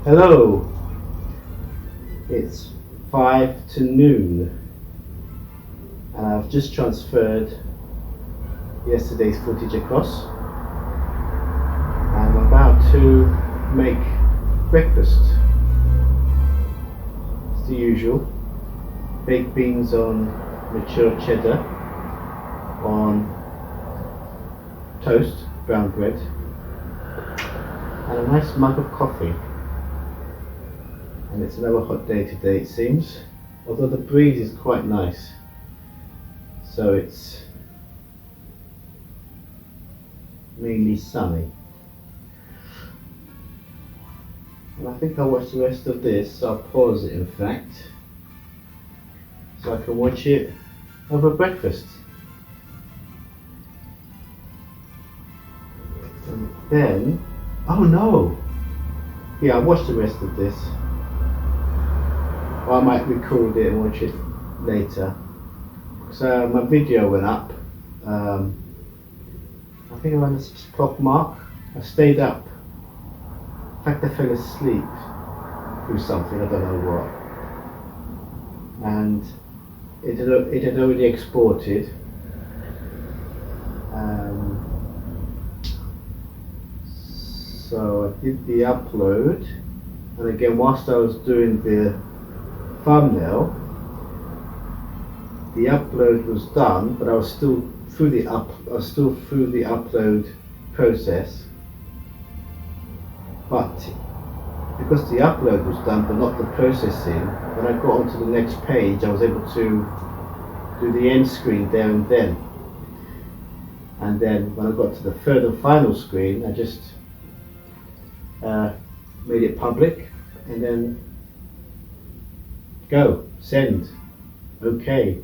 Hello, it's 5 to noon and I've just transferred yesterday's footage across. I'm about to make breakfast. It's the usual. Baked beans on mature cheddar, on toast, brown bread, and a nice mug of coffee. And it's another hot day today, it seems, although the breeze is quite nice, so it's mainly sunny. And I think I'll watch the rest of this. I'll pause it in fact, so I can watch it over breakfast. And then, oh no! Yeah, I'll watch the rest of this. Or I might record it and watch it later. So my video went up, I think around the 6 o'clock mark. I stayed up. In fact, I fell asleep through something, I don't know what. And it had already exported. So I did the upload, and again, whilst I was doing the thumbnail, the upload was done, but I was still through the upload process. But because the upload was done but not the processing, when I got onto the next page I was able to do the end screen there and then. And then when I got to the third and final screen, I just made it public and then go, send, okay.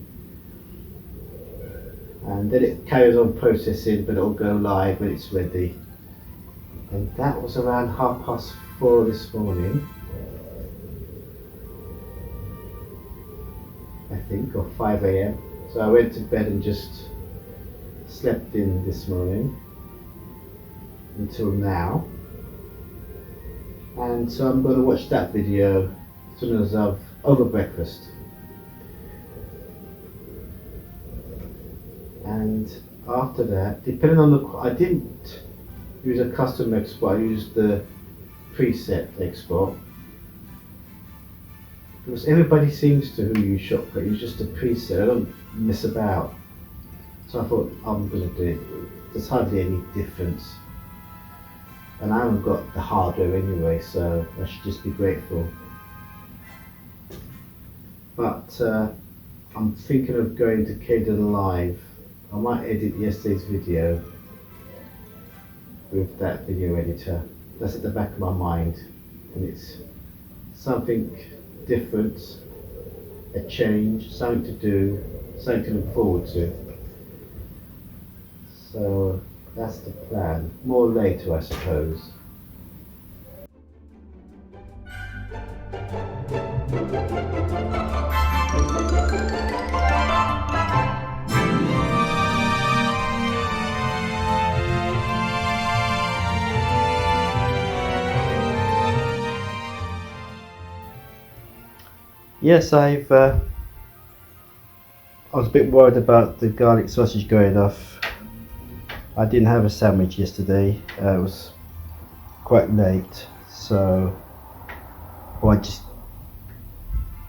And then it carries on processing, but it'll go live when it's ready. And that was around 4:30 this morning, I think, or 5 AM. So I went to bed and just slept in this morning until now. And so I'm going to watch that video as soon as I've over breakfast. And after that, depending on the, I didn't use a custom export, I used the preset export. Because everybody seems to who use Shotcut use just a preset, I don't mess about. So I thought I'm going to do it, there's hardly any difference. And I haven't got the hardware anyway, so I should just be grateful. But I'm thinking of going to Caden Live. I might edit yesterday's video with that video editor. That's at the back of my mind, and it's something different, a change, something to do, something to look forward to. So that's the plan. More later, I suppose. Yes, I was a bit worried about the garlic sausage going off. I didn't have a sandwich yesterday. It was quite late, so I just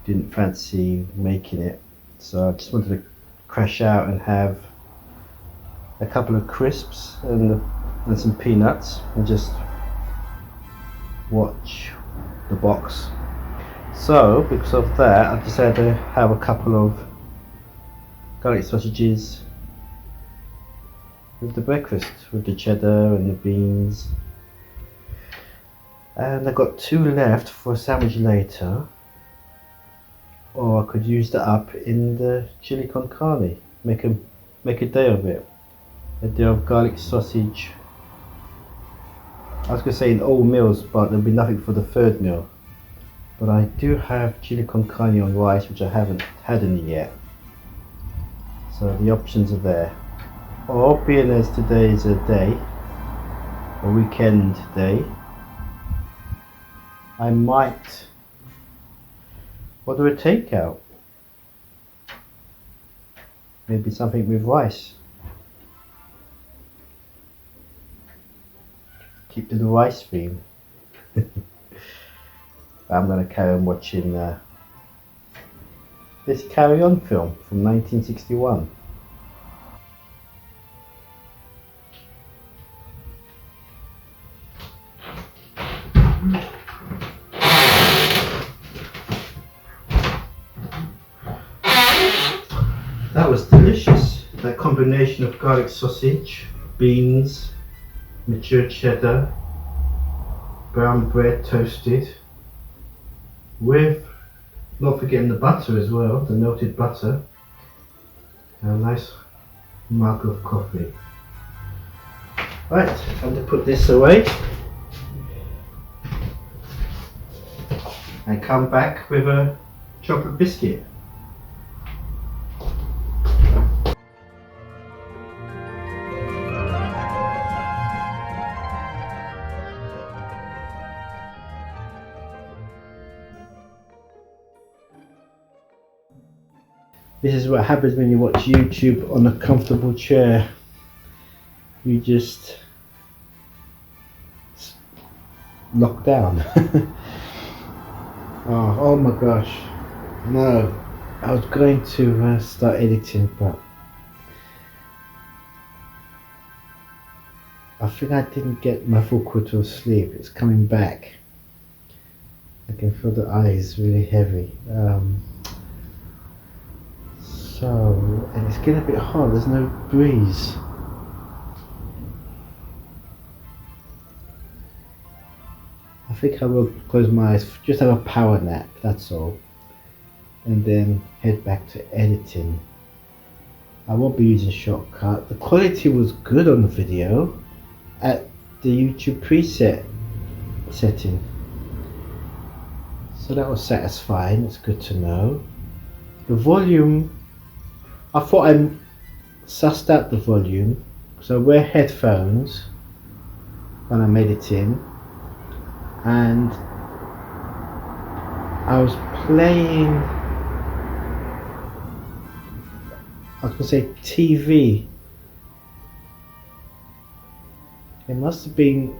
didn't fancy making it. So I just wanted to crash out and have a couple of crisps and some peanuts and just watch the box. So because of that, I decided to have a couple of garlic sausages with the breakfast, with the cheddar and the beans. And I got 2 left for a sandwich later, or I could use that up in the chili con carne, make a day of it, a day of garlic sausage. I was going to say in all meals, but there'll be nothing for the third meal. But I do have chili con carne on rice, which I haven't had any yet. So the options are there. Or being as today is a day, a weekend day, I might order a takeout. Maybe something with rice. Keep to the rice theme. I'm going to carry on watching this Carry On film from 1961. That was delicious. That combination of garlic sausage, beans, mature cheddar, brown bread toasted, with, not forgetting the butter as well, the melted butter, and a nice mug of coffee. Right, time to put this away and come back with a chocolate biscuit. This is what happens when you watch YouTube on a comfortable chair. You just lock down. Oh my gosh. No, I was going to start editing, but I think I didn't get my full quarter of sleep. It's coming back. I can feel the eyes really heavy. And it's getting a bit hot, there's no breeze. I think I will close my eyes, just have a power nap, that's all. And then head back to editing. I won't be using Shotcut. The quality was good on the video at the YouTube preset setting. So that was satisfying, it's good to know. The volume, I thought I sussed out the volume, so I wear headphones when I'm editing, and I was playing, I was going to say TV. It must have been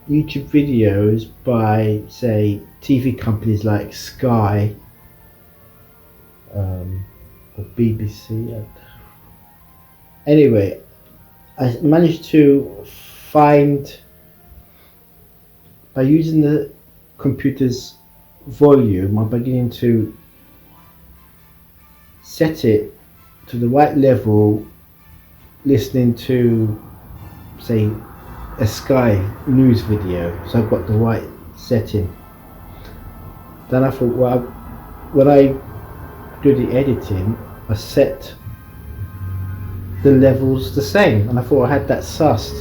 YouTube videos by, say, TV companies like Sky, or BBC. Anyway, I managed to find, by using the computer's volume, I'm beginning to set it to the right level, listening to, say, a Sky news video, so I've got the right setting. Then I thought, well, when I do the editing, I set the levels the same, and I thought I had that sussed.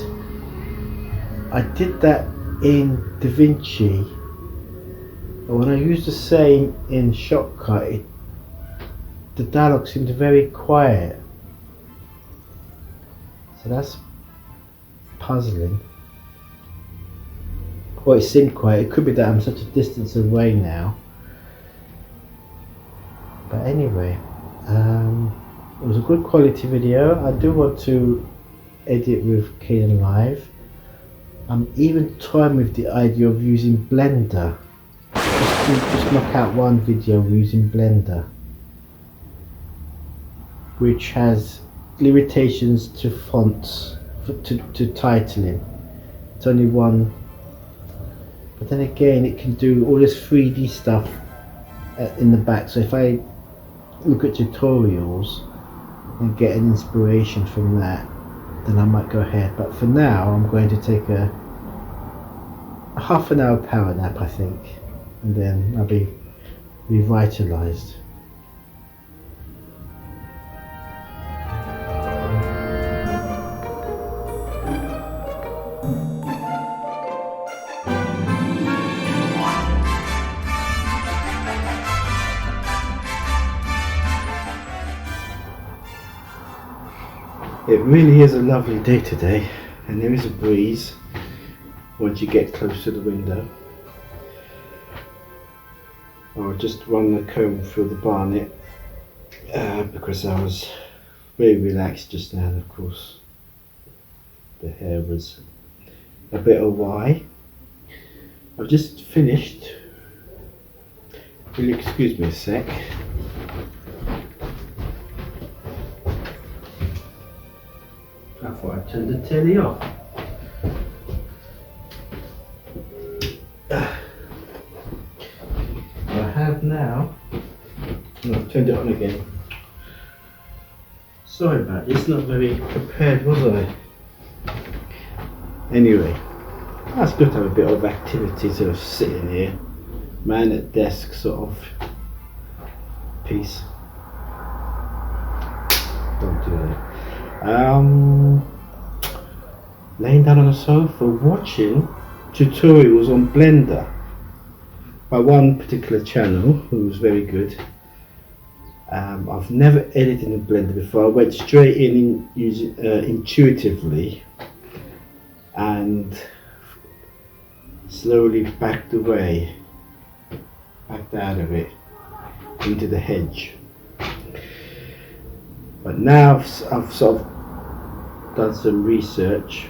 I did that in DaVinci, but when I used the same in Shotcut, the dialogue seemed very quiet. So that's puzzling. Well, it seemed quiet. It could be that I'm such a distance away now. But anyway, it was a good quality video. I do want to edit with Kdenlive Live. I'm even toying with the idea of using Blender. Just knock out one video using Blender, which has limitations to fonts, to titling. It's only one, but then again it can do all this 3D stuff in the back. So if I look at tutorials and get an inspiration from that, then I might go ahead. But for now, I'm going to take a half an hour power nap, I think, and then I'll be revitalized. It really is a lovely day today, and there is a breeze once you get close to the window. I'll just run the comb through the barnet because I was very relaxed just now, and of course the hair was a bit awry. I've just finished. Will you excuse me a sec? I thought I'd turn the telly off. I have now. No, I've turned it on again. Sorry about this, not very prepared, was I? Anyway, that's good to have a bit of activity, sort of sitting here, man at desk sort of piece. Don't do that. Laying down on the sofa watching tutorials on Blender by one particular channel who was very good. I've never edited in Blender before. I went straight in using intuitively and slowly backed away, backed out of it into the hedge. But now I've sort of done some research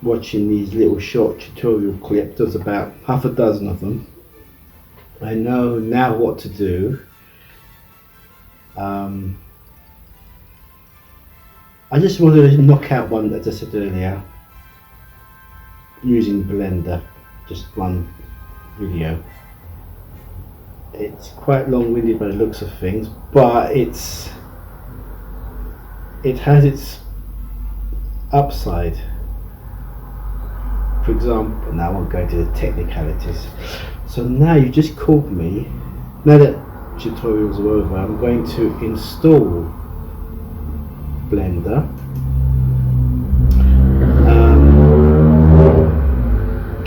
watching these little short tutorial clips. There's about half a dozen of them. I know now what to do. I just wanted to knock out one, as I said earlier, using Blender, just one video. It's quite long-winded by the looks of things, but it has its upside. For example, now I won't go into the technicalities. So now you just caught me. Now that tutorials are over, I'm going to install Blender.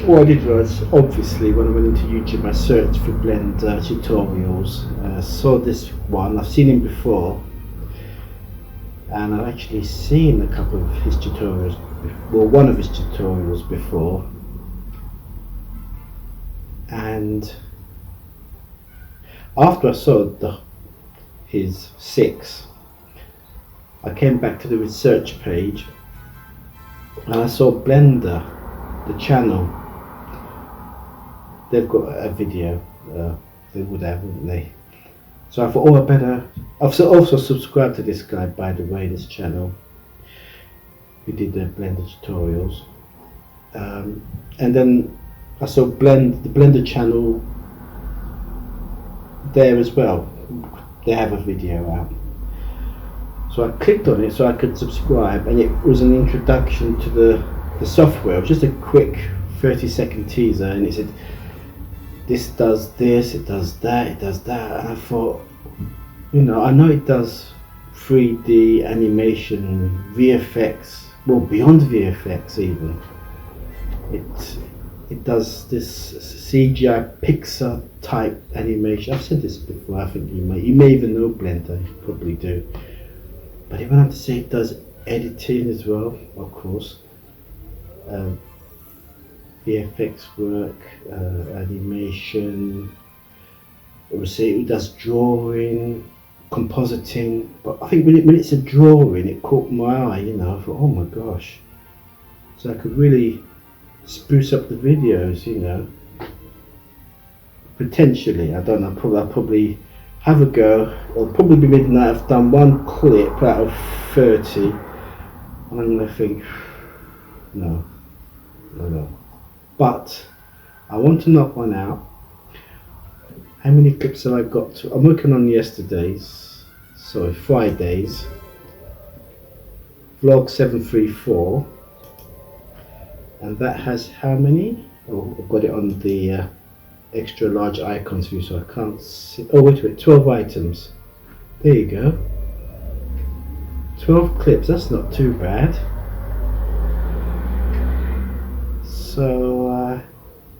What I did was, obviously, when I went into YouTube, I searched for Blender tutorials. Saw this one. I've seen him before, and I've actually seen a couple of his tutorials. Well, one of his tutorials before, and after I saw his 6, I came back to the research page and I saw Blender, the channel. They've got a video. They would have, wouldn't they? So I thought, oh, I better. I've also subscribed to this guy, by the way, this channel. He did the Blender tutorials, and then I saw the Blender channel there as well. They have a video out, so I clicked on it so I could subscribe, and it was an introduction to the software. It was just a quick 30-second teaser, and it said this does this, it does that, it does that, and I thought, you know, I know it does 3D animation, VFX, well, beyond VFX even. It does this CGI Pixar type animation. I've said this before. I think you may even know Blender. You probably do. But it went on to say it does editing as well, of course. VFX work, animation. It will say it does drawing, compositing. But I think when it's a drawing, it caught my eye. You know, I thought, oh my gosh. So I could really spruce up the videos, you know. Potentially, I don't know. I'll probably have a go. It'll probably be midnight. I've done one clip out of 30, and I'm gonna think, no. But I want to knock one out. How many clips have I got to? I'm working on Friday's vlog 734, and that has how many? Oh, I've got it on the extra large icons view, so I can't see. Oh, wait, 12 items. There you go. 12 clips. That's not too bad. So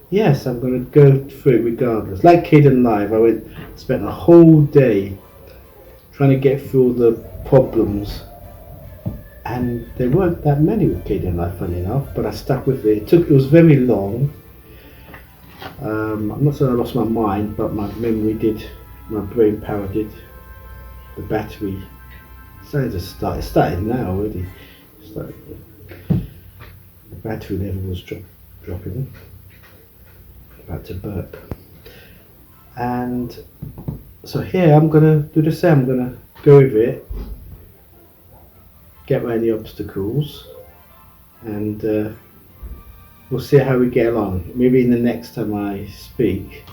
yes, I'm going to go through it regardless. Like Hidden Live, I spent a whole day trying to get through the problems, and there weren't that many with Hidden Live, funny enough, but I stuck with it. It was very long. I'm not saying I lost my mind, but my memory did, my brain power did. The battery started to start. It's starting now already. The battery level was dropping. About to burp. And so here I'm gonna do the same. I'm gonna go with it, get around the obstacles, and we'll see how we get along. Maybe in the next time I speak,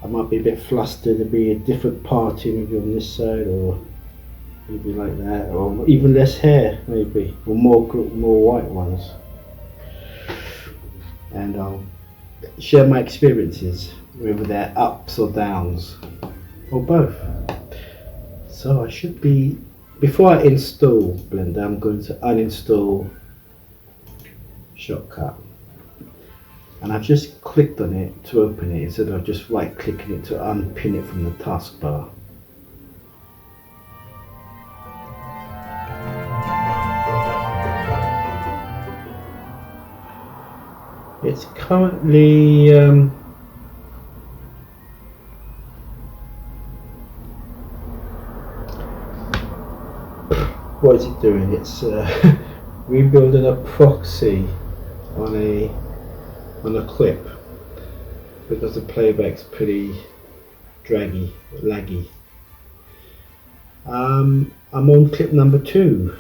I might be a bit flustered. There'll be a different party, maybe on this side, or maybe like that, or even less hair, maybe, or more white ones. And I'll share my experiences, whether they're ups or downs, or both. So I should be, before I install Blender, I'm going to uninstall Shotcut. And I've just clicked on it to open it instead of just right clicking it to unpin it from the taskbar. It's currently what is it doing? It's rebuilding a proxy on a clip because the playback's pretty laggy. I'm on clip number 2.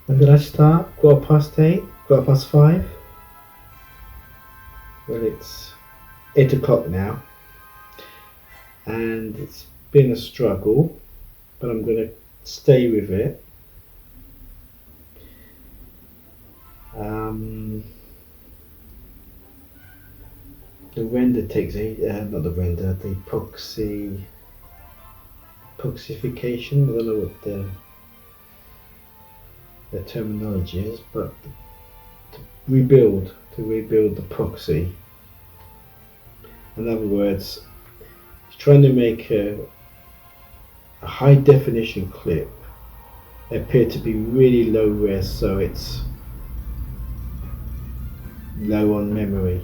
When did I start? 8:15? 5:15? Well, it's 8 o'clock now, and it's been a struggle, but I'm going to stay with it. The render takes not the render, the proxification. I don't know what the terminology is, but to rebuild the proxy. In other words, it's trying to make a high definition clip appear to be really low res, so it's low on memory.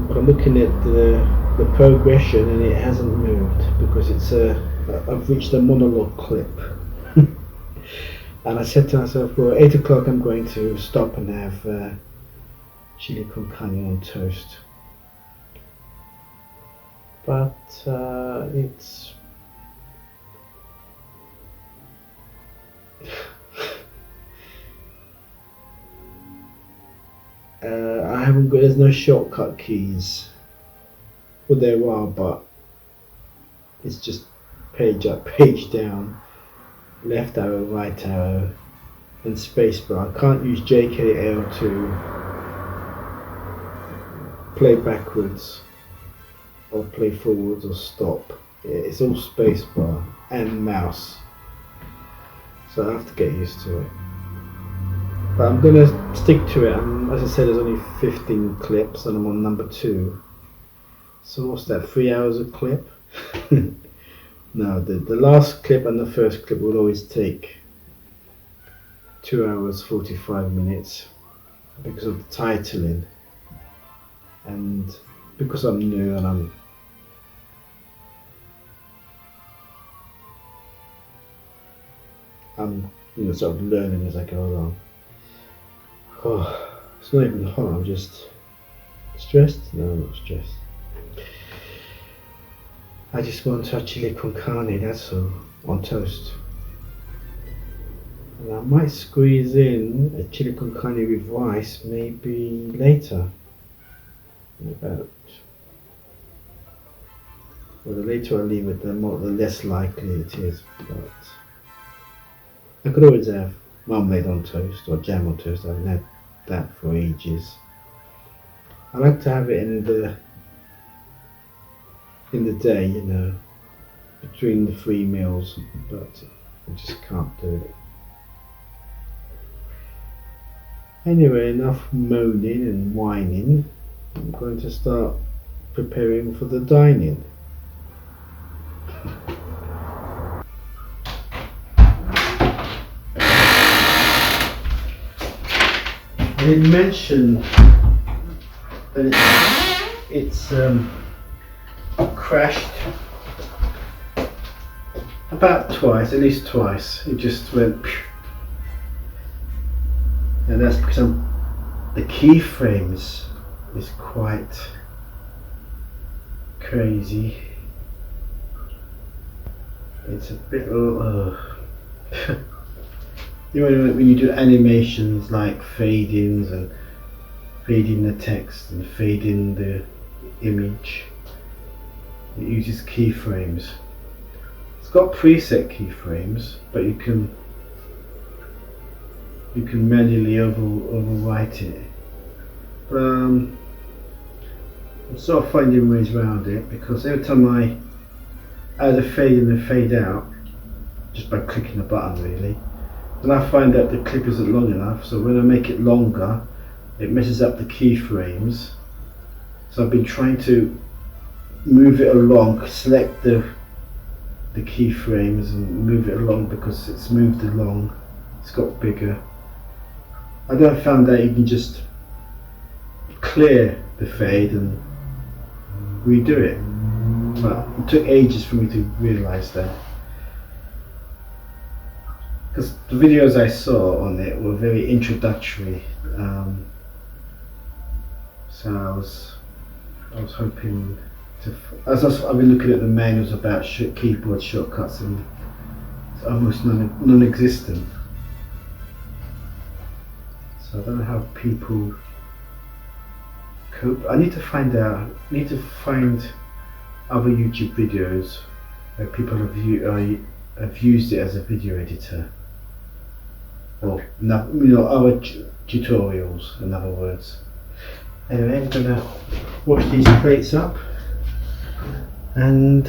But I'm looking at the progression and it hasn't moved because it's I've reached a monologue clip. And I said to myself, well, 8 o'clock I'm going to stop and have chili con carne on toast. But it's I haven't got, there's no shortcut keys. Well, there are, but it's just page up, page down, left arrow, right arrow, and spacebar. I can't use JKL to play backwards or play forwards or stop. It's all spacebar and mouse, so I have to get used to it. But I'm going to stick to it. As I said, there's only 15 clips and I'm on number 2. So what's that, 3 hours a clip? No, the last clip and the first clip will always take 2 hours 45 minutes because of the titling, and because I'm new and I'm sort of learning as I go along. Oh, it's not even hot, I'm just stressed? No, I'm not stressed. I just want a chili con carne, that's all, on toast. And I might squeeze in a chili con carne with rice maybe later. Well, the later I leave it, the less likely it is. But I could always have marmalade on toast or jam on toast. I haven't had that for ages. I like to have it in the day, between the 3 meals, but I just can't do it. Anyway, enough moaning and whining. I'm going to start preparing for the dining. They mentioned that it's crashed about twice, at least twice. It just went, and that's because the keyframes is quite crazy. It's a bit you know, when you do animations like fade-ins and fade in the text and fade in the image, it uses keyframes. It's got preset keyframes, but you can manually overwrite it. But I'm sort of finding ways around it, because every time I add a fade in and fade out, just by clicking the button really, and I find that the clip isn't long enough, so when I make it longer it messes up the keyframes. So I've been trying to move it along, select the keyframes and move it along, because it's moved along, it's got bigger. I then found that you can just clear the fade and redo it, but it took ages for me to realise that, because the videos I saw on it were very introductory, so I was hoping to, I've been looking at the manuals about keyboard shortcuts, and it's almost non-existent. So I don't know how people cope. I need to find other YouTube videos where people have used it as a video editor, or other tutorials, in other words. Anyway, I'm gonna wash these plates up and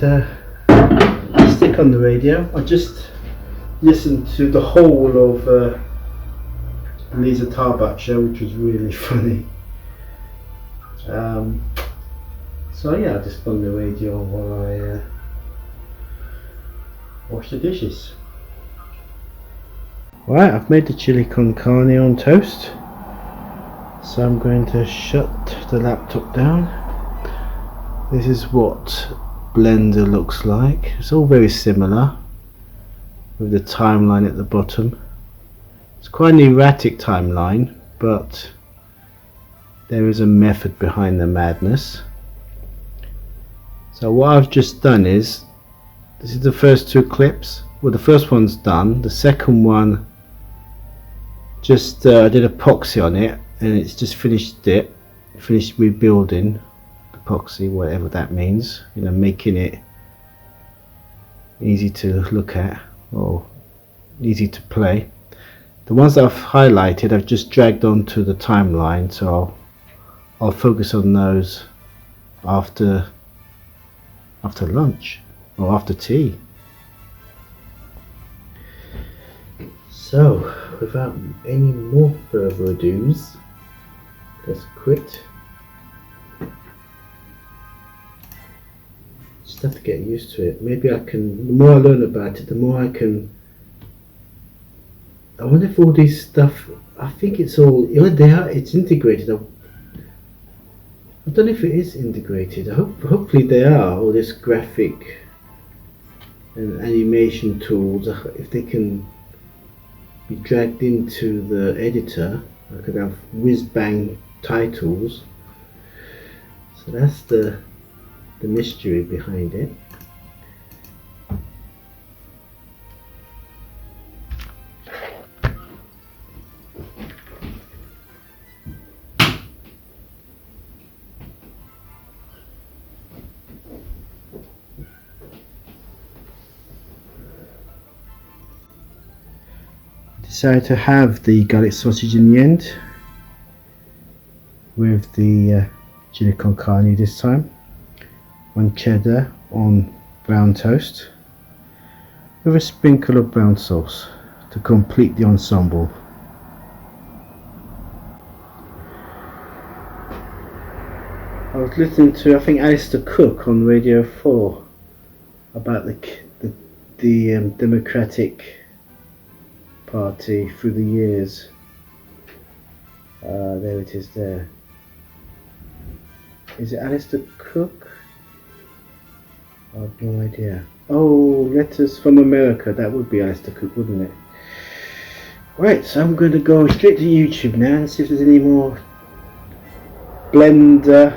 stick on the radio. I just listened to the whole of Lisa Tarbuck show, which was really funny. So yeah, I just put on the radio while I wash the dishes. Right, I've made the chili con carne on toast, so I'm going to shut the laptop down. This is what Blender looks like. It's all very similar, with the timeline at the bottom. It's quite an erratic timeline, but there is a method behind the madness. So what I've just done is, this is the first two clips. Well, the first one's done. The second one, just I did epoxy on it, and it's just finished rebuilding the epoxy, whatever that means. You know, making it easy to look at or easy to play. The ones that I've highlighted, I've just dragged onto the timeline, so I'll focus on those after lunch or after tea. So without any more further ado's, let's quit. Just have to get used to it. Maybe I can, the more I learn about it, the more I can. I wonder if all these stuff, I think it's all, it's integrated. I don't know if it is integrated. Hopefully they are, all this graphic and animation tools, if they can be dragged into the editor. I could have whiz-bang titles. So that's the mystery behind it. Decided to have the garlic sausage in the end with the chili con carne this time, on cheddar on brown toast with a sprinkle of brown sauce to complete the ensemble. I was listening to, I think, Alistair Cook on Radio 4 about the Democratic Party through the years. There it is there. Is it Alistair Cook? I have no idea. Oh, letters from America. That would be Alistair Cook, wouldn't it? Right, so I'm going to go straight to YouTube now and see if there's any more Blender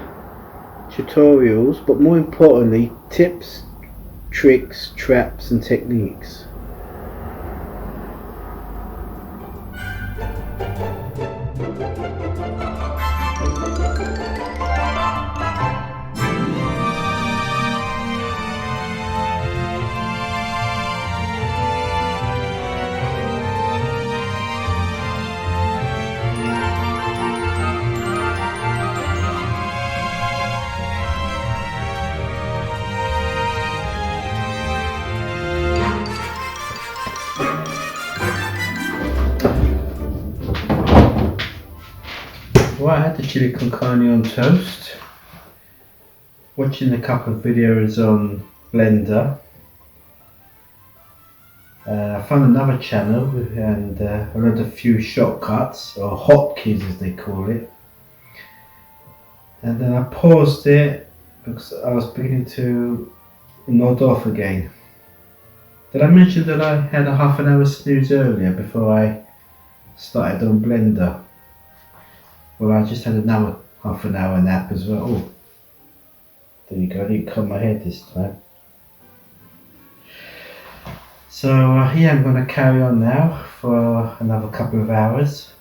tutorials, but more importantly, tips, tricks, traps and techniques. Well, I had the chili con carne on toast, watching a couple of videos on Blender. I found another channel and I learned a few shortcuts, or hotkeys as they call it, and then I paused it because I was beginning to nod off again. Did I mention that I had a half an hour snooze earlier before I started on Blender? Well, I just had another half an hour nap as well. Oh, there you go, I didn't cut my hair this time. So yeah, I'm going to carry on now for another couple of hours.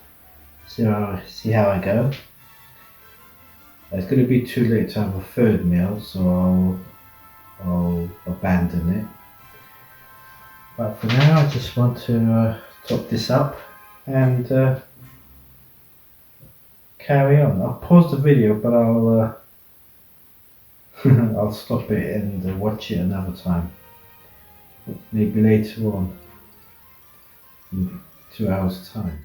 So see how I go. It's going to be too late to have a third meal, so I'll abandon it. But for now, I just want to top this up and carry on. I'll pause the video, but I'll I'll stop it and watch it another time. Maybe later on, in 2 hours time.